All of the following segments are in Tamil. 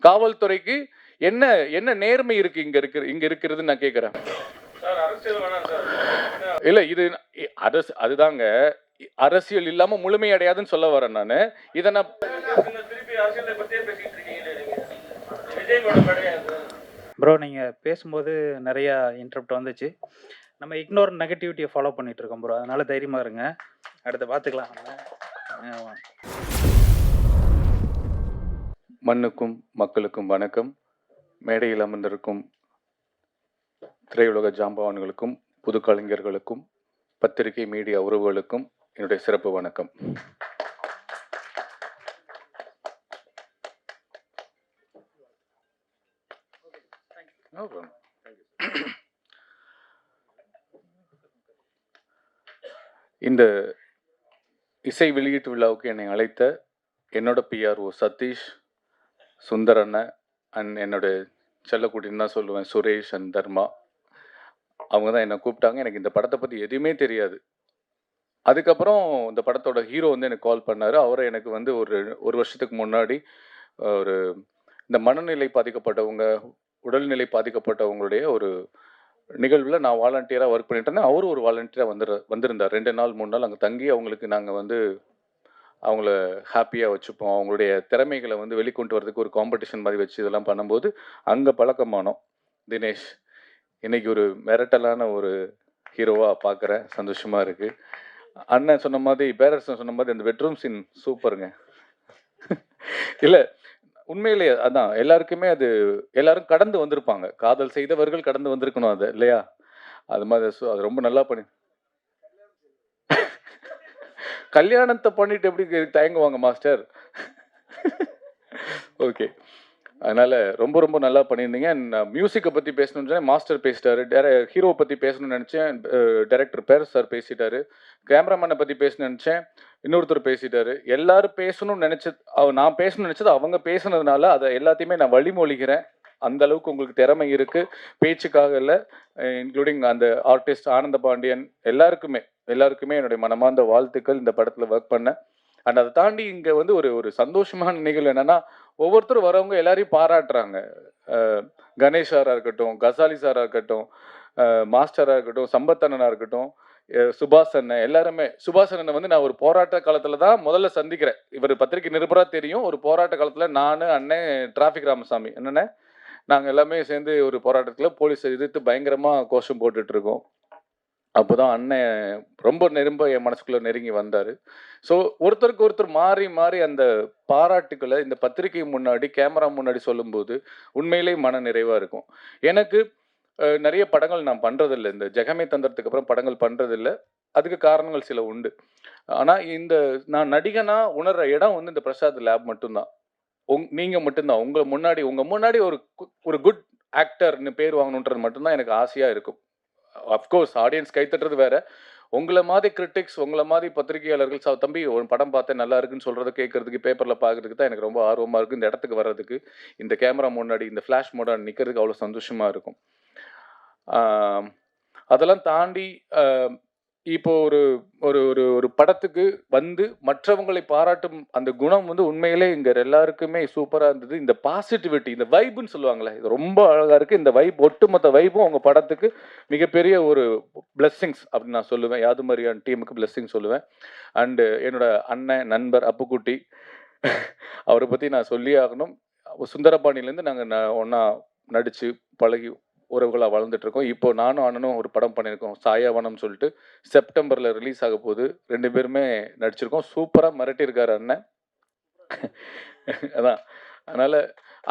காவல்துறைக்கு என்ன என்ன நேர்மை இருக்கு இங்க இருக்கிறது நான் கேட்கிறேன். இல்ல இது அதுதாங்க அரசியல் இல்லாம முழுமையடையாதுன்னு சொல்ல வரேன் நானு. இதை நான் ப்ரோ நீங்கள் பேசும்போது நிறையா இன்டரப்ட் வந்துச்சு. நம்ம இக்னோர் நெகட்டிவிட்டியை ஃபாலோ பண்ணிட்டு இருக்கோம் ப்ரோ. அதனால தைரியமாக இருங்க, அடுத்து பார்த்துக்கலாம். மண்ணுக்கும் மக்களுக்கும் வணக்கம். மேடையில் அமர்ந்திருக்கும் திரையுலக ஜாம்பவான்களுக்கும் புது கலைஞர்களுக்கும் பத்திரிகை மீடியா உறவுகளுக்கும் என்னுடைய சிறப்பு வணக்கம். இந்த இசை வெளியீட்டு விழாவுக்கு என்னை அழைத்த என்னோட பிஆர்ஓ சதீஷ், சுந்தர் அண்ணன் அண்ட் என்னோட செல்லக்குட்டின்னு தான் சொல்லுவேன், சுரேஷ் அண்ட் தர்மா, அவங்க தான் என்னை கூப்பிட்டாங்க. எனக்கு இந்த படத்தை பற்றி எதுவுமே தெரியாது. அதுக்கப்புறம் இந்த படத்தோட ஹீரோ வந்து எனக்கு கால் பண்ணார். அவரை எனக்கு வந்து ஒரு வருஷத்துக்கு முன்னாடி ஒரு இந்த மனநிலை பாதிக்கப்பட்டவங்க, உடல்நிலை பாதிக்கப்பட்டவங்களுடைய ஒரு நிகழ்வில் நான் வாலண்டியராக ஒர்க் பண்ணிட்டு இருந்தேன். அவரும் ஒரு வாலண்டியராக வந்திருந்தார். 2 நாள் 3 நாள் அங்கே தங்கி அவங்களுக்கு நாங்கள் வந்து அவங்கள ஹாப்பியாக வச்சுப்போம், அவங்களுடைய திறமைகளை வந்து வெளிக்கொண்டு வரதுக்கு ஒரு காம்படிஷன் மாதிரி வச்சு இதெல்லாம் பண்ணும்போது அங்கே பழக்கமானோம். தினேஷ் இன்னைக்கு ஒரு மிரட்டலான ஒரு ஹீரோவாக பார்க்குறேன், சந்தோஷமாக இருக்குது. அண்ணன் சொன்ன மாதிரி, பேரரசன் சொன்ன மாதிரி அந்த பெட்ரூம் சீன் சூப்பருங்க. இல்லை உண்மையிலேயே அதான் எல்லாருக்குமே அது எல்லாரும் கடந்து வந்திருப்பாங்க, காதல் செய்தவர்கள் கடந்து வந்திருக்கணும் அது இல்லையா? அது மாதிரி அது ரொம்ப நல்லா பண்ணி கல்யாணத்தை பண்ணிட்டு எப்படி தயங்குவாங்க மாஸ்டர்? ஓகே, அதனால ரொம்ப ரொம்ப நல்லா பண்ணியிருந்தீங்க. மியூசிக்கை பற்றி பேசணும்னு மாஸ்டர் பேசிட்டாரு, ஹீரோவை பற்றி பேசணும்னு நினச்சேன், டைரக்டர் பேர் சார் பேசிட்டாரு, கேமராமேனை பற்றி பேசணும்னு நினச்சேன், இன்னொருத்தர் பேசிட்டாரு. எல்லாரும் பேசணும்னு நான் பேசணும்னு நினச்சது அவங்க பேசுனதுனால அதை எல்லாத்தையுமே நான் வழிமொழிகிறேன். அந்த அளவுக்கு உங்களுக்கு திறமை இருக்குது, பேச்சுக்காக இல்லை, இன்க்ளூடிங் அந்த ஆர்டிஸ்ட் ஆனந்த பாண்டியன் எல்லாருக்குமே என்னுடைய மனமார்ந்த வாழ்த்துக்கள். இந்த படத்தில் ஒர்க் பண்ணேன். அண்ட் அதை தாண்டி இங்கே வந்து ஒரு சந்தோஷமான நிகழ்வு என்னென்னா, ஒவ்வொருத்தரும் வரவங்க எல்லாரையும் பாராட்டுறாங்க. கணேஷ் சாராக இருக்கட்டும், கசாலி சாராக இருக்கட்டும், மாஸ்டராக இருக்கட்டும், சம்பத் அண்ணனாக இருக்கட்டும், சுபாஷ் அண்ணன், எல்லாருமே. சுபாஷ் அண்ணனை வந்து நான் ஒரு போராட்ட காலத்தில் தான் முதல்ல சந்திக்கிறேன். இவர் பத்திரிகை நிருபராக தெரியும். ஒரு போராட்ட காலத்தில் நான், அண்ணன் டிராஃபிக் ராமசாமி என்னென்ன நாங்கள் எல்லாமே சேர்ந்து ஒரு போராட்டத்தில் போலீஸை எதிர்த்து பயங்கரமாக கோஷம் போட்டுட்டு இருக்கோம். அப்போ தான் அண்ணன் ரொம்ப என் மனசுக்குள்ளே நெருங்கி வந்தார். ஸோ ஒருத்தருக்கு ஒருத்தர் மாறி மாறி அந்த பாராட்டுக்களை இந்த பத்திரிகை முன்னாடி, கேமரா முன்னாடி சொல்லும்போது உண்மையிலே மன நிறைவாக இருக்கும். எனக்கு நிறைய படங்கள் நான் பண்ணுறதில்லை, இந்த ஜெகமே தந்திரத்துக்கு அப்புறம் படங்கள் பண்ணுறதில்லை. அதுக்கு காரணங்கள் சில உண்டு. ஆனால் நான் நடிகனாக உணர்கிற இடம் வந்து இந்த பிரசாத் லேப் மட்டும்தான். நீங்கள் மட்டும்தான். உங்கள் முன்னாடி ஒரு குட் ஆக்டர்னு பேர் வாங்கணுன்றது மட்டும்தான் எனக்கு ஆசையாக இருக்கும். அஃப்கோர்ஸ் ஆடியன்ஸ் கைத்தட்டுறது வேற, உங்களை மாதிரி கிரிட்டிக்ஸ், உங்களை மாதிரி பத்திரிகையாளர்கள் தம்பி ஒரு படம் பார்த்தேன் நல்லா இருக்குன்னு சொல்கிறத கேட்கறதுக்கு, பேப்பரில் பார்க்குறதுக்கு தான் எனக்கு ரொம்ப ஆர்வமாக இருக்குது. இந்த இடத்துக்கு வர்றதுக்கு, இந்த கேமரா முன்னாடி, இந்த ஃப்ளாஷ் மோடாக நிற்கிறதுக்கு அவ்வளோ சந்தோஷமாக இருக்கும். அதெல்லாம் தாண்டி இப்போ ஒரு ஒரு ஒரு ஒரு படத்துக்கு வந்து மற்றவங்களை பாராட்டும் அந்த குணம் வந்து உண்மையிலே இங்கே எல்லாருக்குமே சூப்பராக இருந்தது. இந்த பாசிட்டிவிட்டி, இந்த வைப்புன்னு சொல்லுவாங்களே, இது ரொம்ப அழகாக இருக்குது. இந்த வைப், ஒட்டுமொத்த வைப்பும் உங்கள் படத்துக்கு மிகப்பெரிய ஒரு பிளெஸ்ஸிங்ஸ் அப்படின்னு நான் சொல்லுவேன். யாது மாதிரியான டீமுக்கு பிளெஸ்ஸிங் சொல்லுவேன். அண்டு என்னோட அண்ணன் நண்பர் அப்புக்குட்டி, அவரை பற்றி நான் சொல்லியே ஆகணும். சுந்தரபாண்டியிலேருந்து நாங்கள் ஒன்றா நடித்து பழகி உறவுகளாக வளர்ந்துட்டு இருக்கோம். இப்போ நானும் அண்ணனும் ஒரு படம் பண்ணியிருக்கோம், சாயாவனம் சொல்லிட்டு, செப்டம்பரில் ரிலீஸ் ஆக போகுது. 2 பேருமே நடிச்சிருக்கோம். சூப்பராக மிரட்டியிருக்காரு அண்ணன். அதான், அதனால்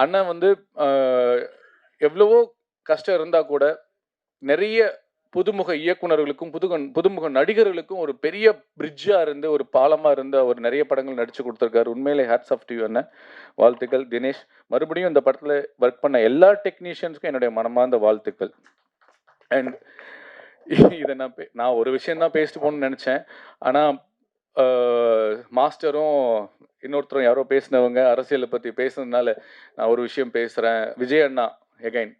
அண்ணன் வந்து எவ்வளவோ கஷ்டம் இருந்தால் கூட நிறைய புதுமுக இயக்குநர்களுக்கும் புதுமுக நடிகர்களுக்கும் ஒரு பெரிய பிரிட்ஜாக இருந்து, ஒரு பாலமாக இருந்து அவர் நிறைய படங்கள் நடித்து கொடுத்துருக்காரு. உண்மையிலே ஹேட்ஸ் ஆஃப் டு யூ அண்ணன். வாழ்த்துக்கள். தினேஷ், மறுபடியும் இந்த படத்தில் ஒர்க் பண்ண எல்லா டெக்னீஷியன்ஸுக்கும் என்னுடைய மனமார்ந்த வாழ்த்துக்கள். அண்ட் இதை நான் ஒரு விஷயந்தான் பேசிட்டு போகணும்னு நினச்சேன். ஆனால் மாஸ்டரும் இன்னொருத்தரும் யாரோ பேசினவங்க அரசியலை பற்றி பேசுனதுனால நான் ஒரு விஷயம் பேசுகிறேன். விஜய் அண்ணா எகைன்,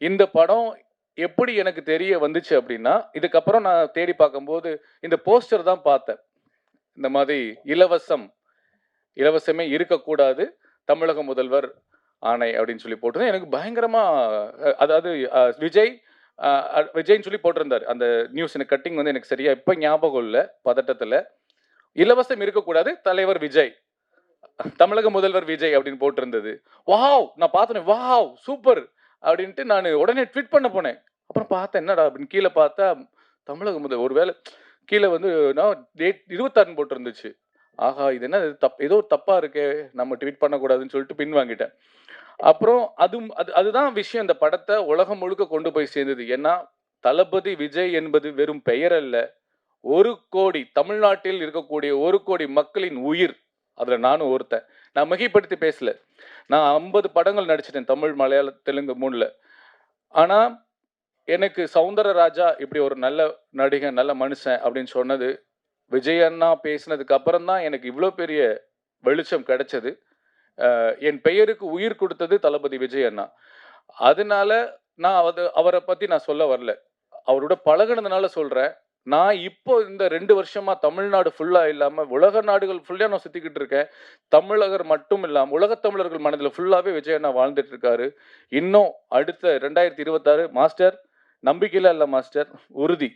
இந்த படம் எப்படி எனக்கு தெரிய வந்துச்சு அப்படின்னா, இதுக்கப்புறம் நான் தேடி பார்க்கும்போது இந்த போஸ்டர் தான் பார்த்தேன். இந்த மாதிரி இலவசமே இருக்கக்கூடாது, தமிழக முதல்வர் ஆணை அப்படின்னு சொல்லி போட்டிருந்தேன். எனக்கு பயங்கரமா அதாவது விஜய்ன்னு சொல்லி போட்டிருந்தாரு. அந்த நியூஸ் எனக்கு கட்டிங் வந்து எனக்கு சரியா இப்ப ஞாபகம் இல்ல பதட்டத்துல. இலவசம் இருக்கக்கூடாது, தலைவர் விஜய். தமிழக முதல்வர் விஜய் அப்படின்னு போட்டிருந்தது. வாவ்! நான் பார்த்தோனே வாவ்! சூப்பர்! அப்படின்ட்டு நானு உடனே ட்வீட் பண்ண போனேன். அப்புறம் பார்த்தேன் என்னடா அப்படின்னு கீழ பார்த்தா தமிழக ஒருவேளை கீழ வந்து நான் டேட் 26ன்னு போட்டிருந்துச்சு. ஆஹா! இது என்ன ஏதோ தப்பா இருக்கே! நம்ம ட்வீட் பண்ணக்கூடாதுன்னு சொல்லிட்டு பின்வாங்கிட்டேன். அப்புறம் அதுதான் விஷயம் இந்த படத்த உலகம் முழுக்க கொண்டு போய் சேர்ந்தது. ஏன்னா, தளபதி விஜய் என்பது வெறும் பெயர் அல்ல. 1,00,00,000 தமிழ்நாட்டில் இருக்கக்கூடிய 1,00,00,000 மக்களின் உயிர். அதுல நானும் ஒருத்தன். நான் மிகைப்படுத்தி பேசல. நான் 50 படங்கள் நடிச்சிட்டேன். தமிழ், மலையாளம், தெலுங்கு 3ல. ஆனா, எனக்கு சௌந்தரராஜா இப்படி ஒரு நல்ல நடிகன், நல்ல மனுஷன் அப்படின்னு சொன்னது, விஜய் அண்ணா பேசினதுக்கு அப்புறம் தான் எனக்கு இவ்ளோ பெரிய வெளிச்சம் கிடைச்சது. என் பெயருக்கு உயிர் கொடுத்தது தளபதி விஜய் அண்ணா. அதனால நான் அவர பத்தி நான் சொல்ல வரல. அவரோட பழகுனதுனால சொல்றேன். நான் இப்போ இந்த 2 வருஷமா தமிழ்நாடு ஃபுல்லா இல்லாம, உலக நாடுகள் ஃபுல்லா நான் சுத்திக்கிட்டு இருக்கேன். தமிழகர் மட்டும் இல்லாம, உலகத் தமிழர்கள் மனதில ஃபுல்லாவே விஜய் அண்ணா வாழ்ந்துட்டு இருக்காரு. இன்னும் அடுத்த 2026 மாஸ்டர் நம்பிக்கையில இல்ல மாஸ்டர், உறுதி.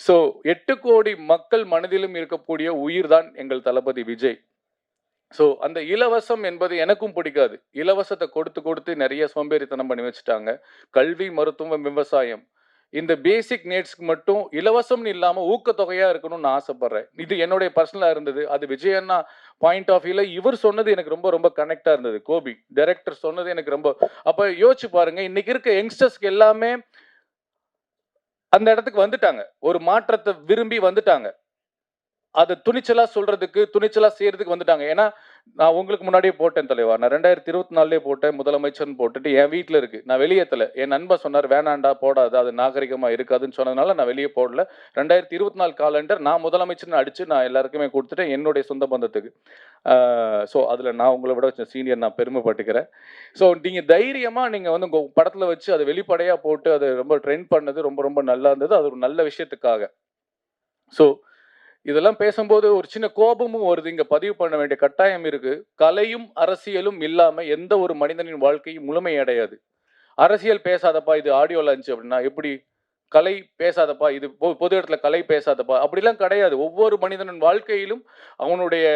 ஸோ 8,00,00,000 மக்கள் மனதிலும் இருக்கக்கூடிய உயிர் தான் எங்கள் தளபதி விஜய். ஸோ அந்த இலவசம் என்பது எனக்கும் பிடிக்காது. இலவசத்த கொடுத்து நெறைய சோம்பேறித்தனம் பண்ணி வச்சுட்டாங்க. கல்வி, மருத்துவம், விவசாயம். இந்த பேசிக் நீட்ஸ்க்கு மட்டும் இலவசம்னு இல்லாம ஊக்கத்தொகையா இருக்கணும்னு நான் ஆசைப்படுறேன். இது என்னுடைய பர்சனலா இருந்தது. அது விஜய் அண்ணா பாயிண்ட் ஆஃப் வியூல இவர் சொன்னது எனக்கு ரொம்ப கனெக்ட்டா இருந்தது. கோபி டைரக்டர் சொன்னது எனக்கு ரொம்ப அப்ப யோசிச்சு பாருங்க. இன்னைக்கு இருக்க யங்ஸ்டர்ஸ்க்கு எல்லாமே அந்த இடத்துக்கு வந்துட்டாங்க. ஒரு மாற்றத்த விரும்பி வந்துட்டாங்க. அத துணிச்சலா சொல்றதுக்கு, துணிச்சலா செய்றதுக்கு வந்துட்டாங்க. ஏன்னா, நான் உங்களுக்கு முன்னாடியே போட்டேன் தலைவா. நான் 2024லயே போட்டேன். முதலமைச்சர்ன்னு போட்டுட்டு என் வீட்ல இருக்கு. நான் வெளியேத்தல. என் நண்பன் சொன்னாரு, "வேணான்டா போடாத. அது நாகரிகமா இருக்காதுன்னு" சொன்னதுனால நான் வெளிய போடல. 2024 காலண்டர் நான் முதலமைச்சர்ன்னு அடிச்சு நான் எல்லாருக்குமே குடுத்துட்டேன். என்னுடைய சொந்த பந்தத்துக்கு. ஸோ அதுல நான் உங்கள விட சீனியர் நான் பெருமைப்பட்டுக்கிறேன். ஸோ நீங்க தைரியமா நீங்க வந்து உங்க படத்துல வச்சு அத வெளிப்படையா போட்டு அத ரொம்ப ட்ரெண்ட் பண்ணது ரொம்ப நல்லா இருந்தது. அது ஒரு நல்ல விஷயத்துக்காக. ஸோ இதெல்லாம் பேசும்போது ஒரு சின்ன கோபமும் வருது. இங்க பதிவு பண்ண வேண்டிய கட்டாயம் இருக்கு. கலையும், அரசியலும் இல்லாம எந்த ஒரு மனிதனின் வாழ்க்கையும் முழுமையடையாது. அரசியல் பேசாதப்பா, இது ஆடியோ லான்ச் அப்படின்னா எப்படி? கலை பேசாதப்பா, இது பொது இடத்துல கலை பேசாதப்பா, அப்படிலாம் கிடையாது. ஒவ்வொரு மனிதனின் வாழ்க்கையிலும் அவனுடைய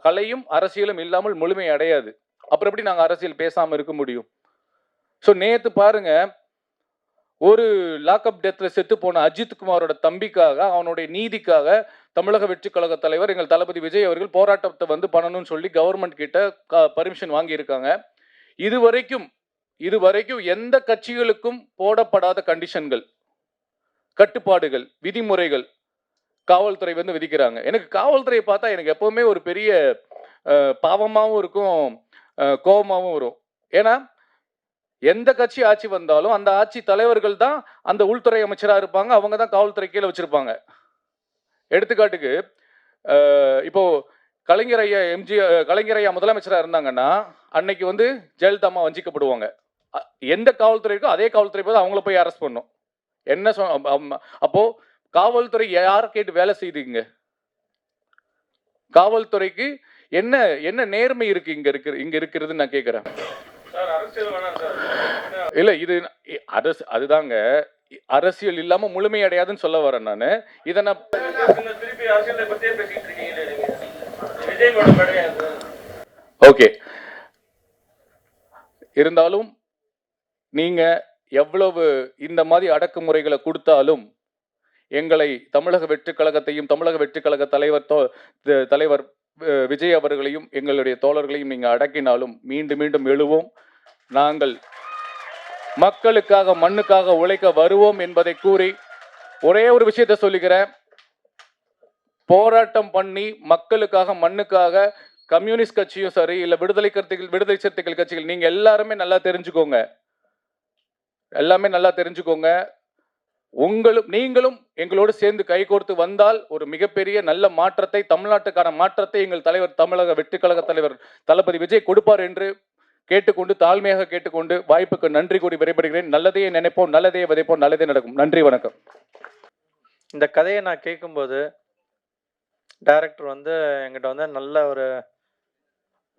கலையும், அரசியலும் இல்லாமல் முழுமை அடையாது. அப்புறம் எப்படி நாங்க அரசியல் பேசாம இருக்க முடியும்? ஸோ நேத்து பாருங்க, ஒரு லாக்அப் டெத்ல செத்து போன அஜித் குமாரோட தம்பிக்காக, அவனுடைய நீதிக்காக தமிழக வெற்றிக் கழக தலைவர் எங்கள் தளபதி விஜய் அவர்கள் போராட்டத்தை வந்து பண்ணணும்னு சொல்லி கவர்மெண்ட் கிட்ட பர்மிஷன் வாங்கியிருக்காங்க. இதுவரைக்கும் எந்த கட்சிகளுக்கும் போடப்படாத கண்டிஷன்கள், கட்டுப்பாடுகள், விதிமுறைகள் காவல்துறை வந்து விதிக்கிறாங்க. எனக்கு காவல்துறையை பார்த்தா எனக்கு எப்பவுமே ஒரு பெரிய பாவமாவும் இருக்கும், கோபமாவும் வரும். ஏன்னா எந்த கட்சி ஆட்சி வந்தாலும் அந்த ஆட்சி தலைவர்கள் தான் அந்த உள்துறை அமைச்சரா இருப்பாங்க. அவங்க தான் காவல்துறை கீழ வச்சிருப்பாங்க. எடுத்துக்காட்டுக்கு இப்போ கலைஞர் ஐயா முதலமைச்சரா இருந்தாங்கன்னா, அன்னைக்கு வந்து ஜெயலலிதா அம்மா வஞ்சிக்கப்படுவாங்க. எந்த காவல்துறை இருக்கோ அதே காவல்துறை போய் அவங்கள போய் அரெஸ்ட் பண்ணும். என்ன அப்போ காவல்துறை யார கேட்டு வேலை செய்யுதுங்க? காவல்துறைக்கு என்ன நேர்மை இருக்கு இங்க இருக்கிறதுன்னு நான் கேட்கிறேன். இல்ல இது அதுதாங்க அரசியல் இல்லாம முழுமை அடையாதுன்னு சொல்ல வரேன் நானு. இத நான் திருப்பி அரசியலை பத்தியே பேசிட்டு இருக்கீங்க. ஓகே. இருந்தாலும் நீங்க எவ்வளவு இந்த மாதிரி அடக்குமுறைகளை கொடுத்தாலும் எங்களை தமிழக வெற்றிக் கழகத்தையும் தமிழக வெற்றிக் கழக தலைவர் விஜய் அவர்களையும் எங்களுடைய தோழர்களையும் நீங்க அடக்கினாலும் மீண்டும் எழுவோம். நாங்கள் மக்களுக்காக மண்ணுக்காக உழைக்க வருவோம் என்பதை கூறி ஒரே ஒரு விஷயத்தை சொல்லுகிறேன். போராட்டம் பண்ணி மக்களுக்காக மண்ணுக்காக கம்யூனிஸ்ட் கட்சியும் சரி இல்ல விடுதலை சிறுத்தைகள் கட்சிகள் நீங்க எல்லாருமே நல்லா தெரிஞ்சுக்கோங்க. நீங்களும் எங்களோடு சேர்ந்து கைகோர்த்து வந்தால் ஒரு மிகப்பெரிய நல்ல மாற்றத்தை, தமிழ்நாட்டுக்கான மாற்றத்தை எங்கள் தலைவர் தமிழக வெற்றிக் கழக தலைவர் தளபதி விஜய் கொடுப்பார் என்று தாழ்மையாக கேட்டுக்கொண்டு வாய்ப்புக்கு நன்றி கூறி விடைபெறுகிறேன். நல்லதையே நினைப்போம், நல்லதையே விதைப்போம், நல்லதே நடக்கும். நன்றி, வணக்கம். இந்த கதையை நான் கேட்கும்போது டைரக்டர் வந்து எங்கிட்ட வந்து நல்ல ஒரு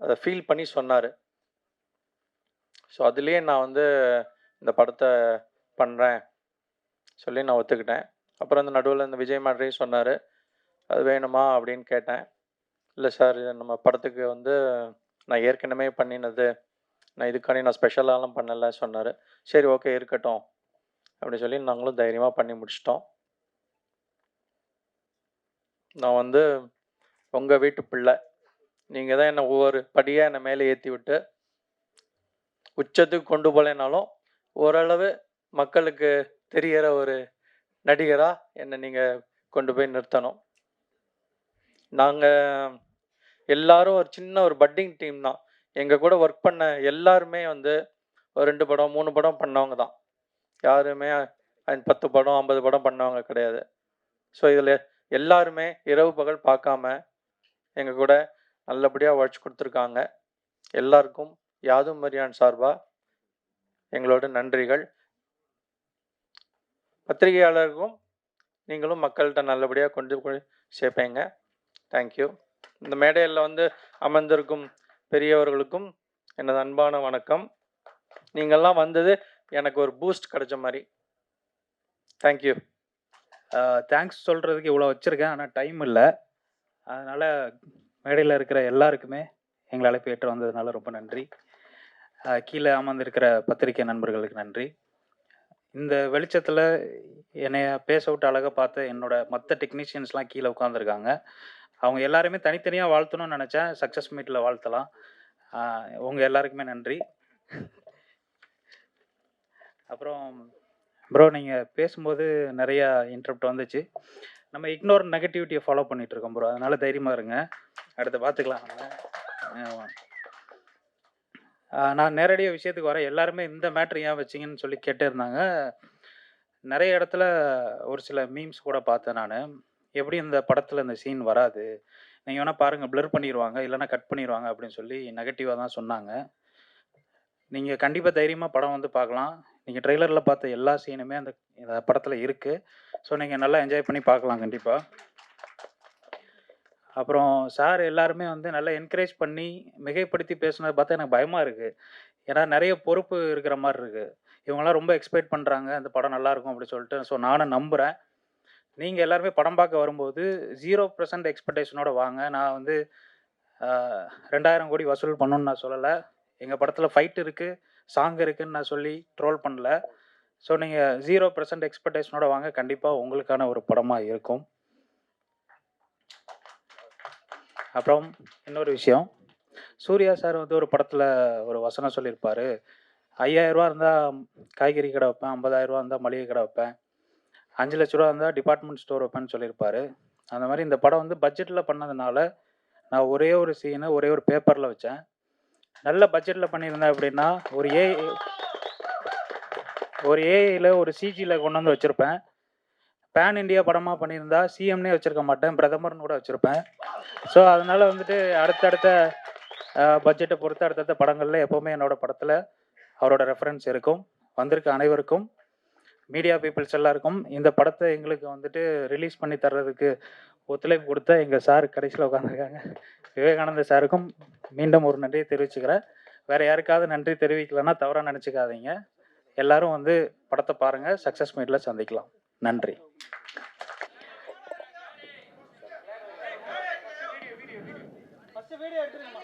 அதை ஃபீல் பண்ணி சொன்னார். ஸோ அதுலேயே நான் வந்து இந்த படத்தை பண்ணுறேன் சொல்லி நான் ஒத்துக்கிட்டேன். அப்புறம் அந்த நடுவில் இந்த விஜய் மேட்ரையும் சொன்னார். அது வேணுமா அப்படின்னு கேட்டேன். இல்லை சார், இது நம்ம படத்துக்கு வந்து நான் ஏற்கனவே பண்ணினது, நான் இதுக்காண்டி நான் ஸ்பெஷலாலாம் பண்ணலை சொன்னார். சரி, ஓகே, இருக்கட்டும் அப்படின்னு சொல்லி நாங்களும் தைரியமாக பண்ணி முடிச்சிட்டோம். நான் வந்து உங்கள் வீட்டு பிள்ளை. நீங்கள் தான் என்னை ஒவ்வொரு படியாக என்னை மேலே ஏற்றி விட்டு உச்சத்துக்கு கொண்டு போகலைனாலும் ஓரளவு மக்களுக்கு தெரிகிற ஒரு நடிகராக என்னை நீங்கள் கொண்டு போய் நிறுத்தணும். நாங்கள் எல்லாரும் ஒரு சின்ன ஒரு பட்டிங் டீம் தான். எங்கள் கூட ஒர்க் பண்ண எல்லாருமே வந்து ஒரு 2 படம் 3 படம் பண்ணவங்க தான். யாருமே 10 படம் 50 படம் பண்ணவங்க கிடையாது. ஸோ இதில் எல்லாருமே இரவு பகல் பார்க்காம எங்கள் கூட நல்லபடியாக உழைச்சி கொடுத்துருக்காங்க. எல்லாருக்கும் யாதும் மரியான் சார்பாக எங்களோட நன்றிகள். பத்திரிகையாளருக்கும் நீங்களும் மக்கள்கிட்ட நல்லபடியாக கொண்டு போய் சேர்ப்பீங்க. தேங்க்யூ. இந்த மேடையில் வந்து அமர்ந்திருக்கும் பெரியவர்களுக்கும் எனது அன்பான வணக்கம். நீங்கள்லாம் வந்தது எனக்கு ஒரு பூஸ்ட் கிடைச்ச மாதிரி. தேங்க்யூ. தேங்க்ஸ் சொல்கிறதுக்கு இவ்வளோ வச்சுருக்கேன், ஆனால் டைம் இல்லை. அதனால் மேடையில் இருக்கிற எல்லாருக்குமே எங்களை அழைப்பு ஏற்று வந்ததுனால ரொம்ப நன்றி. கீழே அமர்ந்திருக்கிற பத்திரிகை நண்பர்களுக்கு நன்றி. இந்த வெளிச்சத்தில் என்னைய பேச விட்டு அழகாக பார்த்த என்னோட மற்ற டெக்னீஷியன்ஸ்லாம் கீழே உட்காந்துருக்காங்க. அவங்க எல்லாருமே தனித்தனியாக வாழ்த்தணும்னு நினச்சேன். சக்ஸஸ் மீட்டில் வாழ்த்தலாம். உங்கள் எல்லாருக்குமே நன்றி. அப்புறம் ப்ரோ, நீங்கள் பேசும்போது நிறையா இன்ட்ரப்ட் வந்துச்சு. நம்ம இக்னோர் நெகட்டிவிட்டியை ஃபாலோ பண்ணிகிட்ருக்கோம் ப்ரோ. அதனால் தைரியமாக இருங்க, அடுத்து பார்த்துக்கலாம் நம்ம. நான் நேரடியாக விஷயத்துக்கு வரேன். எல்லாருமே இந்த மேட்ரு ஏன் வச்சிங்கன்னு சொல்லி கேட்டே இருந்தாங்க. நிறைய இடத்துல ஒரு சில மீம்ஸ் கூட பார்த்தேன் நான். எப்படி இந்த படத்தில் இந்த சீன் வராது, நீங்கள் வேணால் பாருங்கள், ப்ளர் பண்ணிடுவாங்க, இல்லைனா கட் பண்ணிடுவாங்க அப்படின்னு சொல்லி நெகட்டிவாக தான் சொன்னாங்க. நீங்கள் கண்டிப்பாக தைரியமாக படம் வந்து பார்க்கலாம். நீங்கள் ட்ரெய்லரில் பார்த்த எல்லா சீனுமே அந்த படத்தில் இருக்குது. ஸோ நீங்கள் நல்லா என்ஜாய் பண்ணி பார்க்கலாம் கண்டிப்பாக. அப்புறம் சார் எல்லாருமே வந்து நல்லா என்கரேஜ் பண்ணி மிகைப்படுத்தி பேசுனதை பார்த்தா எனக்கு பயமாக இருக்குது. ஏன்னா நிறைய பொறுப்பு இருக்கிற மாதிரி இருக்குது. இவங்கெல்லாம் ரொம்ப எக்ஸ்பெக்ட் பண்ணுறாங்க அந்த படம் நல்லாயிருக்கும் அப்படின்னு சொல்லிட்டு. ஸோ நானும் நம்புகிறேன். நீங்கள் எல்லாருமே படம் பார்க்க வரும்போது 0% எக்ஸ்பெக்டேஷனோட வாங்க. நான் வந்து 2000 கோடி வசூல் பண்ணணும்னு நான் சொல்லலை. எங்கள் படத்தில் ஃபைட் இருக்குது, சாங் இருக்குதுன்னு நான் சொல்லி ட்ரோல் பண்ணல. ஸோ நீங்கள் 0% எக்ஸ்பெக்டேஷனோட வாங்க. கண்டிப்பாக உங்களுக்கான ஒரு படமாக இருக்கும். அப்புறம் இன்னொரு விஷயம், சூர்யா சார் வந்து ஒரு படத்தில் ஒரு வசனம் சொல்லியிருப்பார். 5000 ரூபா இருந்தால் காய்கறி கடை வைப்பேன், 50,000 ரூபா இருந்தால் மளிகை கடை வைப்பேன், 5 லட்ச ரூபா இருந்தால் டிபார்ட்மெண்ட் ஸ்டோர் வைப்பேன்னு சொல்லியிருப்பார். அந்த மாதிரி இந்த படம் வந்து பட்ஜெட்டில் பண்ணதுனால நான் ஒரே ஒரு சீனை ஒரே ஒரு பேப்பரில் வச்சேன். நல்ல பட்ஜெட்டில் பண்ணியிருந்தேன் அப்படின்னா ஒரு ஏஐயில் ஒரு சிஜியில் கொண்டு வந்து வச்சுருப்பேன். பேன் இண்டியா படமாக பண்ணியிருந்தா சிஎம்னே வச்சுருக்க மாட்டேன், பிரதமர்னு கூட வச்சுருப்பேன். ஸோ அதனால் வந்துட்டு அடுத்தடுத்த பட்ஜெட்டை பொறுத்து அடுத்தடுத்த படங்களில் எப்போவுமே என்னோடய படத்தில் அவரோட ரெஃபரன்ஸ் இருக்கும். வந்திருக்க அனைவருக்கும், மீடியா பீப்புள்ஸ் எல்லாருக்கும், இந்த படத்தை எங்களுக்கு வந்துட்டு ரிலீஸ் பண்ணி தர்றதுக்கு ஒத்துழைப்பு கொடுத்த எங்கள் சார் கடைசியில் உட்காந்துருக்காங்க விவேகானந்த சாருக்கும் மீண்டும் ஒரு நன்றியை தெரிவிச்சுக்கிறேன். வேறு யாருக்காவது நன்றி தெரிவிக்கலைன்னா தவறாக நினச்சிக்காதீங்க. எல்லாரும் வந்து படத்தை பாருங்கள். சக்ஸஸ் மீட்டில் சந்திக்கலாம். நன்றி. வீடியோ எடுத்துருங்க.